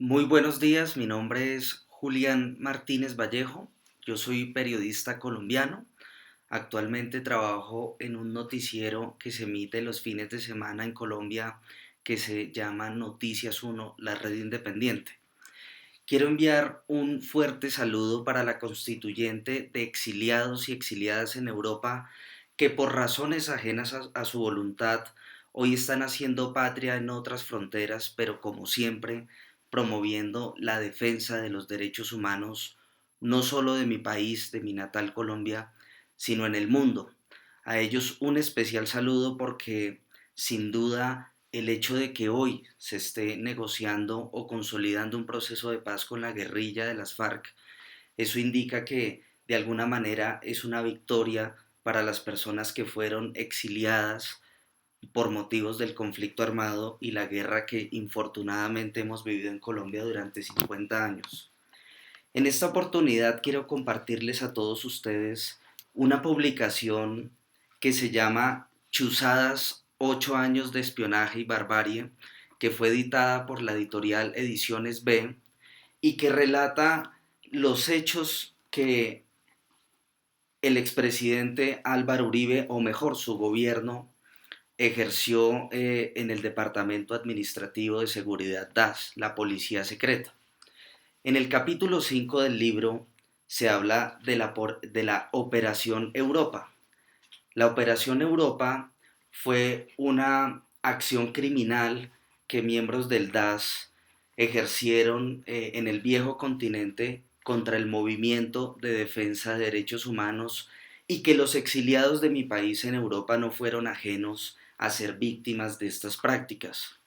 Muy buenos días, mi nombre es Julián Martínez Vallejo, yo soy periodista colombiano, actualmente trabajo en un noticiero que se emite los fines de semana en Colombia que se llama Noticias Uno, la red independiente. Quiero enviar un fuerte saludo para la constituyente de exiliados y exiliadas en Europa que por razones ajenas a su voluntad hoy están haciendo patria en otras fronteras, pero como siempre promoviendo la defensa de los derechos humanos, no solo de mi país, de mi natal Colombia, sino en el mundo. A ellos un especial saludo porque sin duda el hecho de que hoy se esté negociando o consolidando un proceso de paz con la guerrilla de las FARC, eso indica que de alguna manera es una victoria para las personas que fueron exiliadas por motivos del conflicto armado y la guerra que infortunadamente hemos vivido en Colombia durante 50 años. En esta oportunidad quiero compartirles a todos ustedes una publicación que se llama Chuzadas, 8 años de espionaje y barbarie, que fue editada por la editorial Ediciones B y que relata los hechos que el expresidente Álvaro Uribe, o mejor su gobierno, ejerció en el Departamento Administrativo de Seguridad DAS, la Policía Secreta. En el capítulo 5 del libro se habla de la Operación Europa. La Operación Europa fue una acción criminal que miembros del DAS ejercieron en el viejo continente contra el movimiento de defensa de derechos humanos y que los exiliados de mi país en Europa no fueron ajenos a ser víctimas de estas prácticas.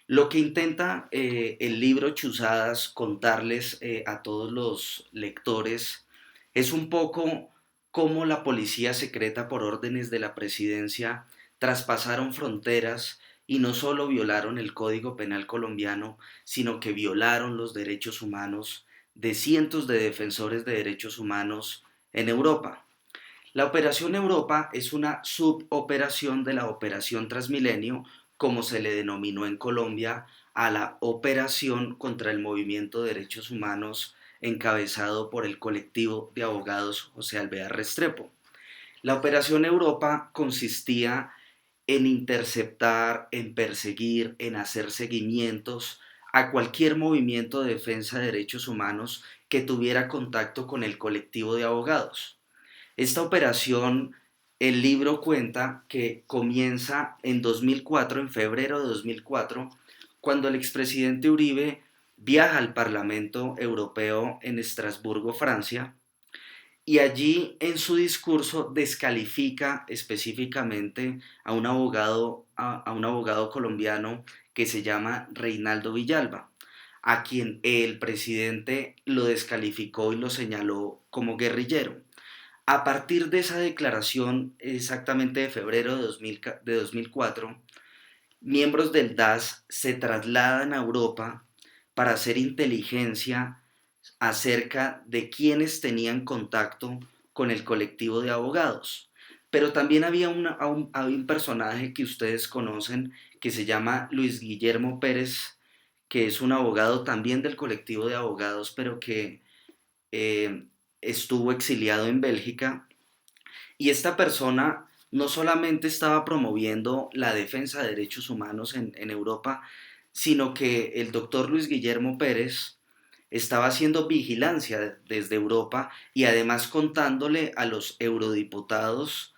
Lo que intenta el libro Chuzadas contarles a todos los lectores es un poco cómo la policía secreta por órdenes de la presidencia traspasaron fronteras y no solo violaron el Código Penal colombiano, sino que violaron los derechos humanos de cientos de defensores de derechos humanos en Europa. La Operación Europa es una suboperación de la Operación Transmilenio, como se le denominó en Colombia a la operación contra el movimiento de derechos humanos encabezado por el colectivo de abogados José Alvear Restrepo. La Operación Europa consistía en interceptar, en perseguir, en hacer seguimientos a cualquier movimiento de defensa de derechos humanos que tuviera contacto con el colectivo de abogados. Esta operación, el libro cuenta que comienza en 2004, en febrero de 2004, cuando el expresidente Uribe viaja al Parlamento Europeo en Estrasburgo, Francia, y allí en su discurso descalifica específicamente a un abogado colombiano que se llama Reinaldo Villalba, a quien el presidente lo descalificó y lo señaló como guerrillero. A partir de esa declaración, exactamente de febrero de 2004, miembros del DAS se trasladan a Europa para hacer inteligencia acerca de quienes tenían contacto con el colectivo de abogados. Pero también había un personaje que ustedes conocen que se llama Luis Guillermo Pérez, que es un abogado también del colectivo de abogados, pero que eh, estuvo exiliado en Bélgica, y esta persona no solamente estaba promoviendo la defensa de derechos humanos en Europa, sino que el doctor Luis Guillermo Pérez estaba haciendo vigilancia desde Europa y además contándole a los eurodiputados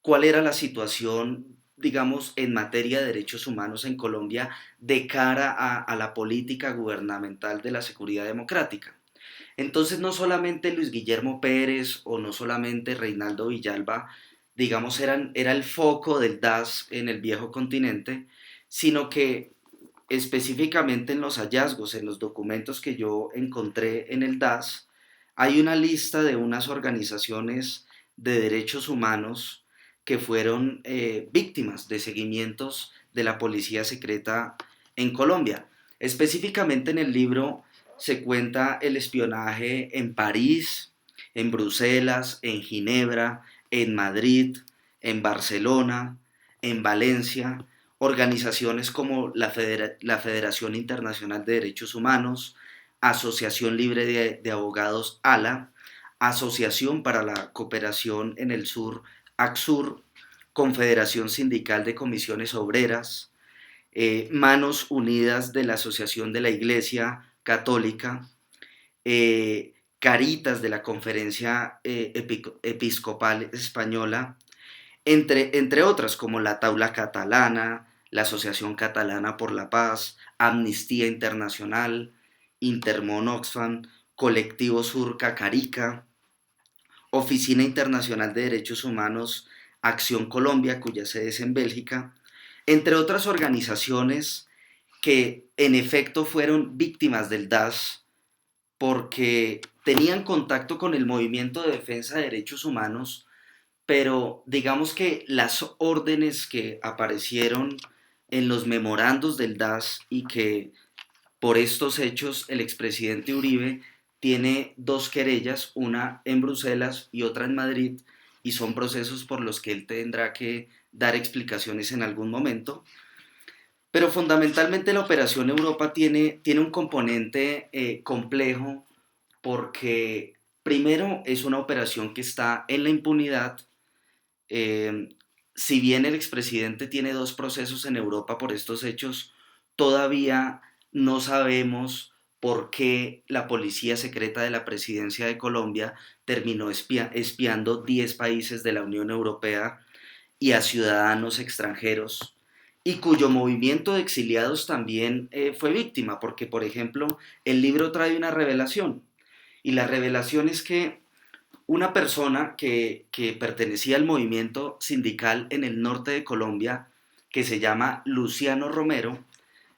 cuál era la situación, digamos, en materia de derechos humanos en Colombia de cara a la política gubernamental de la seguridad democrática. Entonces no solamente Luis Guillermo Pérez o no solamente Reinaldo Villalba, digamos, era el foco del DAS en el viejo continente, sino que específicamente en los hallazgos, en los documentos que yo encontré en el DAS, hay una lista de unas organizaciones de derechos humanos que fueron víctimas de seguimientos de la policía secreta en Colombia. Específicamente en el libro se cuenta el espionaje en París, en Bruselas, en Ginebra, en Madrid, en Barcelona, en Valencia, organizaciones como la Federación Internacional de Derechos Humanos, Asociación Libre de Abogados ALA, Asociación para la Cooperación en el Sur, ACSUR, Confederación Sindical de Comisiones Obreras, Manos Unidas de la Asociación de la Iglesia Católica, Caritas de la Conferencia Episcopal Española, entre otras como la Taula Catalana, la Asociación Catalana por la Paz, Amnistía Internacional, Intermón Oxfam, Colectivo Surca Carica, Oficina Internacional de Derechos Humanos, Acción Colombia, cuya sede es en Bélgica, entre otras organizaciones que en efecto fueron víctimas del DAS porque tenían contacto con el movimiento de defensa de derechos humanos, pero digamos que las órdenes que aparecieron en los memorandos del DAS y que por estos hechos el expresidente Uribe tiene dos querellas, una en Bruselas y otra en Madrid, y son procesos por los que él tendrá que dar explicaciones en algún momento. Pero fundamentalmente la Operación Europa tiene un componente complejo porque primero es una operación que está en la impunidad. eh, si bien el expresidente tiene dos procesos en Europa por estos hechos, todavía no sabemos por qué la policía secreta de la presidencia de Colombia terminó espiando 10 países de la Unión Europea y a ciudadanos extranjeros y cuyo movimiento de exiliados también fue víctima, porque por ejemplo el libro trae una revelación y la revelación es que una persona que pertenecía al movimiento sindical en el norte de Colombia, que se llama Luciano Romero,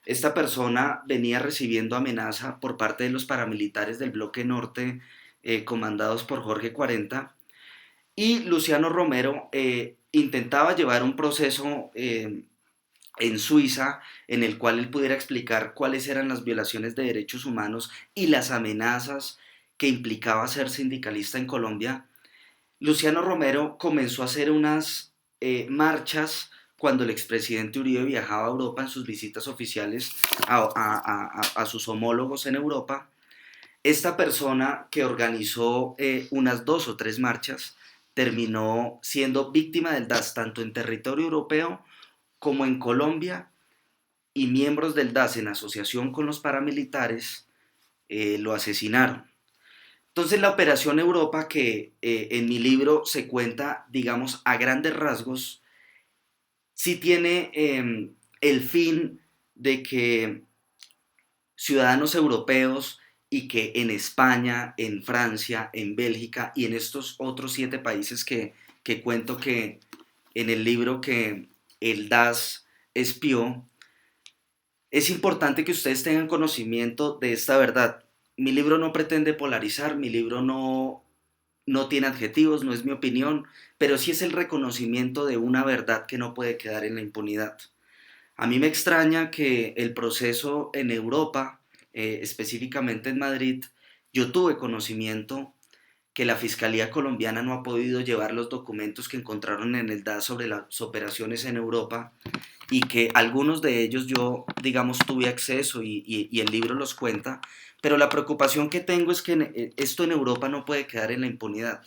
esta persona venía recibiendo amenaza por parte de los paramilitares del bloque norte comandados por Jorge 40 y Luciano Romero intentaba llevar un proceso en Suiza en el cual él pudiera explicar cuáles eran las violaciones de derechos humanos y las amenazas que implicaba ser sindicalista en Colombia. Luciano Romero comenzó a hacer unas marchas cuando el expresidente Uribe viajaba a Europa en sus visitas oficiales a sus homólogos en Europa. Esta persona que organizó unas dos o tres marchas terminó siendo víctima del DAS tanto en territorio europeo como en Colombia y miembros del DAS en asociación con los paramilitares lo asesinaron. Entonces la Operación Europa que en mi libro se cuenta, digamos, a grandes rasgos, sí tiene el fin de que ciudadanos europeos y que en España, en Francia, en Bélgica y en estos otros 7 países que cuento que en el libro que el DAS espió, es importante que ustedes tengan conocimiento de esta verdad. Mi libro no pretende polarizar, mi libro no tiene adjetivos, no es mi opinión, pero sí es el reconocimiento de una verdad que no puede quedar en la impunidad. A mí me extraña que el proceso en Europa, específicamente en Madrid, yo tuve conocimiento que la Fiscalía colombiana no ha podido llevar los documentos que encontraron en el DAS sobre las operaciones en Europa y que algunos de ellos yo, digamos, tuve acceso y el libro los cuenta, pero la preocupación que tengo es que esto en Europa no puede quedar en la impunidad.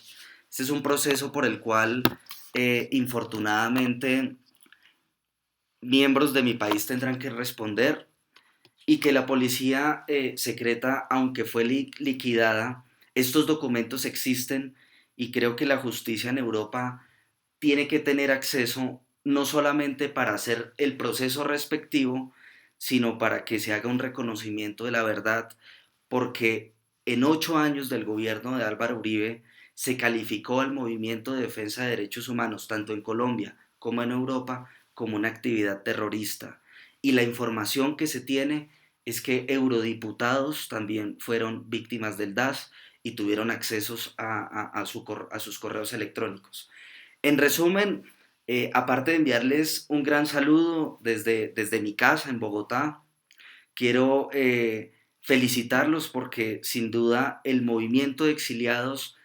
Este es un proceso por el cual, infortunadamente, miembros de mi país tendrán que responder y que la policía secreta, aunque fue liquidada, estos documentos existen y creo que la justicia en Europa tiene que tener acceso no solamente para hacer el proceso respectivo, sino para que se haga un reconocimiento de la verdad, porque en 8 años del gobierno de Álvaro Uribe se calificó al movimiento de defensa de derechos humanos, tanto en Colombia como en Europa, como una actividad terrorista. Y la información que se tiene es que eurodiputados también fueron víctimas del DAS y tuvieron accesos a sus correos electrónicos. En resumen, aparte de enviarles un gran saludo desde mi casa en Bogotá, quiero felicitarlos porque sin duda el movimiento de exiliados,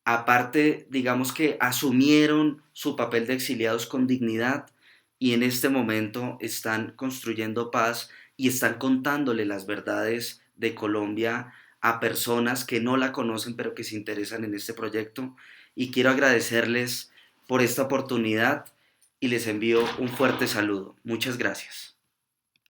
aparte, digamos que asumieron su papel de exiliados con dignidad, y en este momento están construyendo paz y están contándole las verdades de Colombia a personas que no la conocen pero que se interesan en este proyecto. Y quiero agradecerles por esta oportunidad y les envío un fuerte saludo. Muchas gracias.